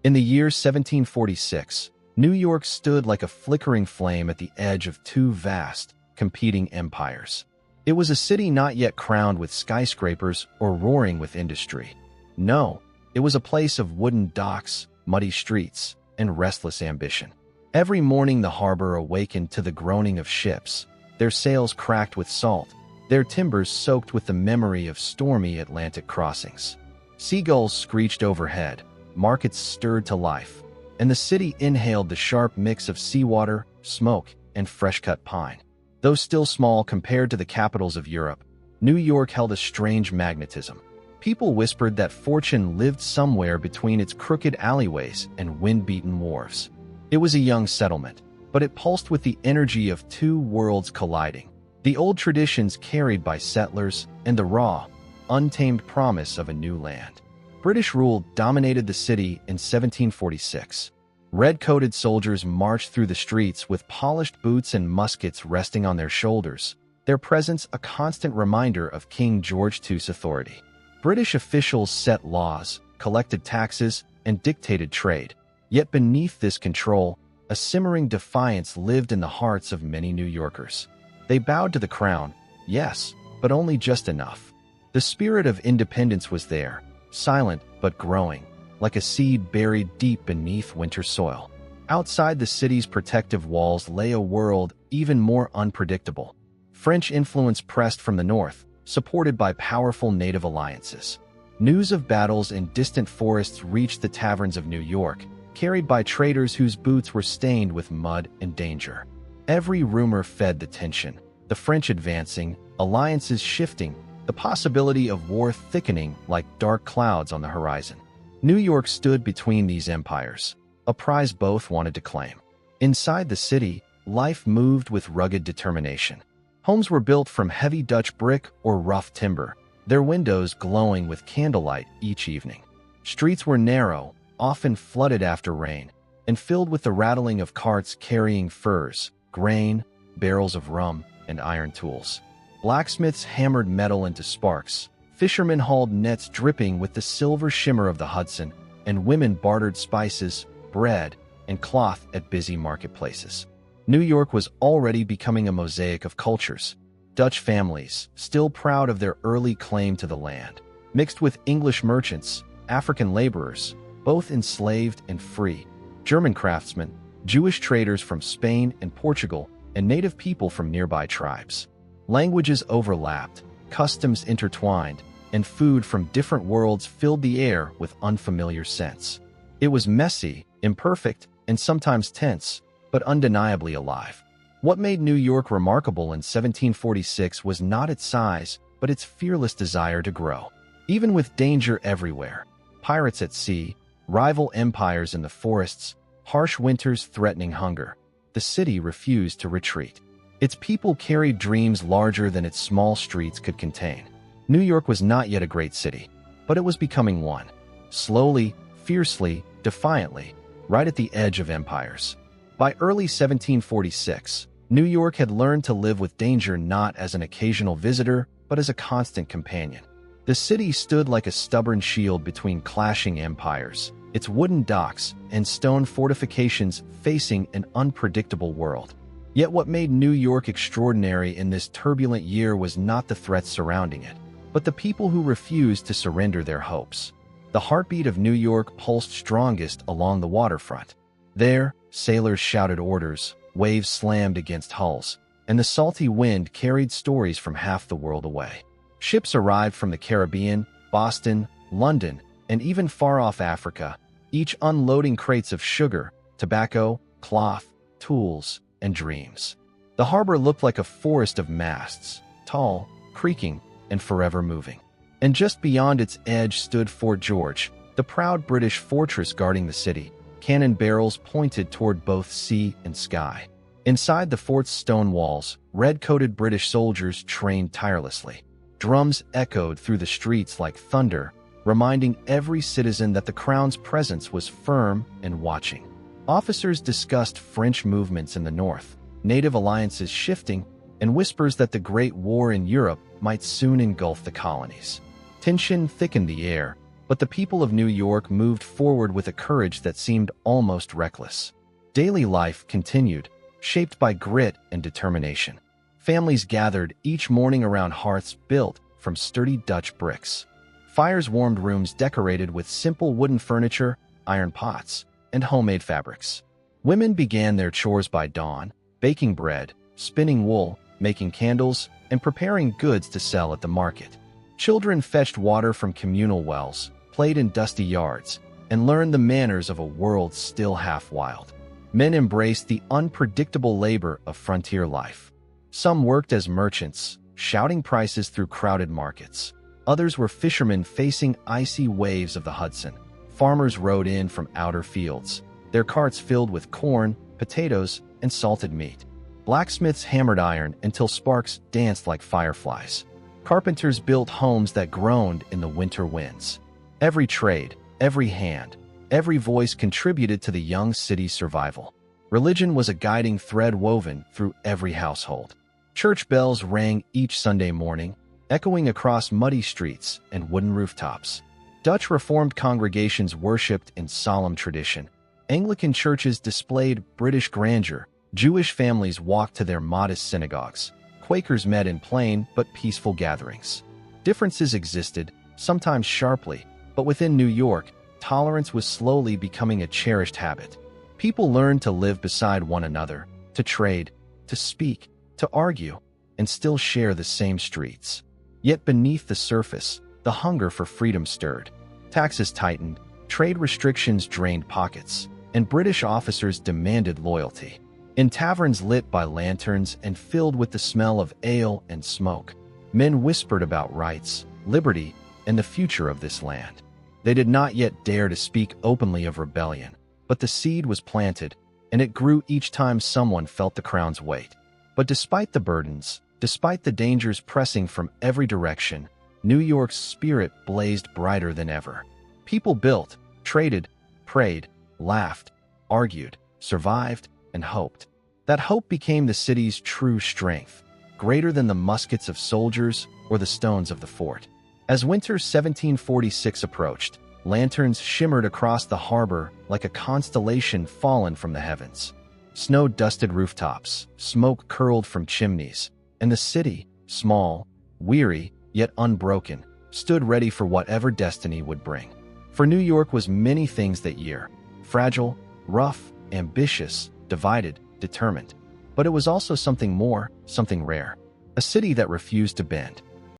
In the year 1746, New York stood like a flickering flame at the edge of two vast, competing empires. It was a city not yet crowned with skyscrapers or roaring with industry. No, it was a place of wooden docks, muddy streets, and restless ambition. Every morning the harbor awakened to the groaning of ships, their sails cracked with salt, their timbers soaked with the memory of stormy Atlantic crossings. Seagulls screeched overhead, markets stirred to life, and the city inhaled the sharp mix of seawater, smoke, and fresh-cut pine. Though still small compared to the capitals of Europe, New York held a strange magnetism. People whispered that fortune lived somewhere between its crooked alleyways and wind-beaten wharves. It was a young settlement, but it pulsed with the energy of two worlds colliding. The old traditions carried by settlers and the raw, untamed promise of a new land. British rule dominated the city in 1746. Red-coated soldiers marched through the streets with polished boots and muskets resting on their shoulders, their presence a constant reminder of King George II's authority. British officials set laws, collected taxes, and dictated trade. Yet beneath this control, a simmering defiance lived in the hearts of many New Yorkers. They bowed to the crown, yes, but only just enough. The spirit of independence was there, silent but growing, like a seed buried deep beneath winter soil. Outside the city's protective walls lay a world even more unpredictable. French influence pressed from the north, supported by powerful native alliances. News of battles in distant forests reached the taverns of New York, carried by traders whose boots were stained with mud and danger. Every rumor fed the tension, the French advancing, alliances shifting, the possibility of war thickening like dark clouds on the horizon. New York stood between these empires, a prize both wanted to claim. Inside the city, life moved with rugged determination. Homes were built from heavy Dutch brick or rough timber, their windows glowing with candlelight each evening. Streets were narrow, often flooded after rain, and filled with the rattling of carts carrying furs, grain, barrels of rum, and iron tools. Blacksmiths hammered metal into sparks, fishermen hauled nets dripping with the silver shimmer of the Hudson, and women bartered spices, bread, and cloth at busy marketplaces. New York was already becoming a mosaic of cultures. Dutch families, still proud of their early claim to the land, mixed with English merchants, African laborers, both enslaved and free, German craftsmen, Jewish traders from Spain and Portugal, and native people from nearby tribes. Languages overlapped, customs intertwined, and food from different worlds filled the air with unfamiliar scents. It was messy, imperfect, and sometimes tense, but undeniably alive. What made New York remarkable in 1746 was not its size, but its fearless desire to grow. Even with danger everywhere, pirates at sea, rival empires in the forests, harsh winters threatening hunger, the city refused to retreat. Its people carried dreams larger than its small streets could contain. New York was not yet a great city, but it was becoming one. Slowly, fiercely, defiantly, right at the edge of empires. By early 1746, New York had learned to live with danger not as an occasional visitor, but as a constant companion. The city stood like a stubborn shield between clashing empires, its wooden docks and stone fortifications facing an unpredictable world. Yet what made New York extraordinary in this turbulent year was not the threats surrounding it, but the people who refused to surrender their hopes. The heartbeat of New York pulsed strongest along the waterfront. There, sailors shouted orders, waves slammed against hulls, and the salty wind carried stories from half the world away. Ships arrived from the Caribbean, Boston, London, and even far-off Africa, each unloading crates of sugar, tobacco, cloth, tools, and dreams. The harbor looked like a forest of masts, tall, creaking, and forever moving. And just beyond its edge stood Fort George, the proud British fortress guarding the city, cannon barrels pointed toward both sea and sky. Inside the fort's stone walls, red-coated British soldiers trained tirelessly. Drums echoed through the streets like thunder, reminding every citizen that the crown's presence was firm and watching. Officers discussed French movements in the north, native alliances shifting, and whispers that the Great War in Europe might soon engulf the colonies. Tension thickened the air, But the people of New York moved forward with a courage that seemed almost reckless. Daily life continued, shaped by grit and determination. Families gathered each morning around hearths built from sturdy Dutch bricks. Fires warmed rooms decorated with simple wooden furniture, iron pots, and homemade fabrics. Women began their chores by dawn, baking bread, spinning wool, making candles, and preparing goods to sell at the market. Children fetched water from communal wells, played in dusty yards, and learned the manners of a world still half wild. Men embraced the unpredictable labor of frontier life. Some worked as merchants, shouting prices through crowded markets. Others were fishermen facing icy waves of the Hudson. Farmers rode in from outer fields, their carts filled with corn, potatoes, and salted meat. Blacksmiths hammered iron until sparks danced like fireflies. Carpenters built homes that groaned in the winter winds. Every trade, every hand, every voice contributed to the young city's survival. Religion was a guiding thread woven through every household. Church bells rang each Sunday morning, echoing across muddy streets and wooden rooftops. Dutch Reformed congregations worshipped in solemn tradition. Anglican churches displayed British grandeur. Jewish families walked to their modest synagogues. Quakers met in plain but peaceful gatherings. Differences existed, sometimes sharply, but within New York, tolerance was slowly becoming a cherished habit. People learned to live beside one another, to trade, to speak, to argue, and still share the same streets. Yet beneath the surface, the hunger for freedom stirred. Taxes tightened, trade restrictions drained pockets, and British officers demanded loyalty. In taverns lit by lanterns and filled with the smell of ale and smoke, men whispered about rights, liberty, and the future of this land. They did not yet dare to speak openly of rebellion, but the seed was planted, and it grew each time someone felt the crown's weight. But despite the burdens, despite the dangers pressing from every direction, New York's spirit blazed brighter than ever. People built, traded, prayed, laughed, argued, survived, and hoped. That hope became the city's true strength, greater than the muskets of soldiers or the stones of the fort. As winter 1746 approached, lanterns shimmered across the harbor like a constellation fallen from the heavens. Snow dusted rooftops, smoke curled from chimneys, and the city, small, weary, yet unbroken, stood ready for whatever destiny would bring. For New York was many things that year: fragile, rough, ambitious, divided, determined. But it was also something more, something rare. A city that refused to bend.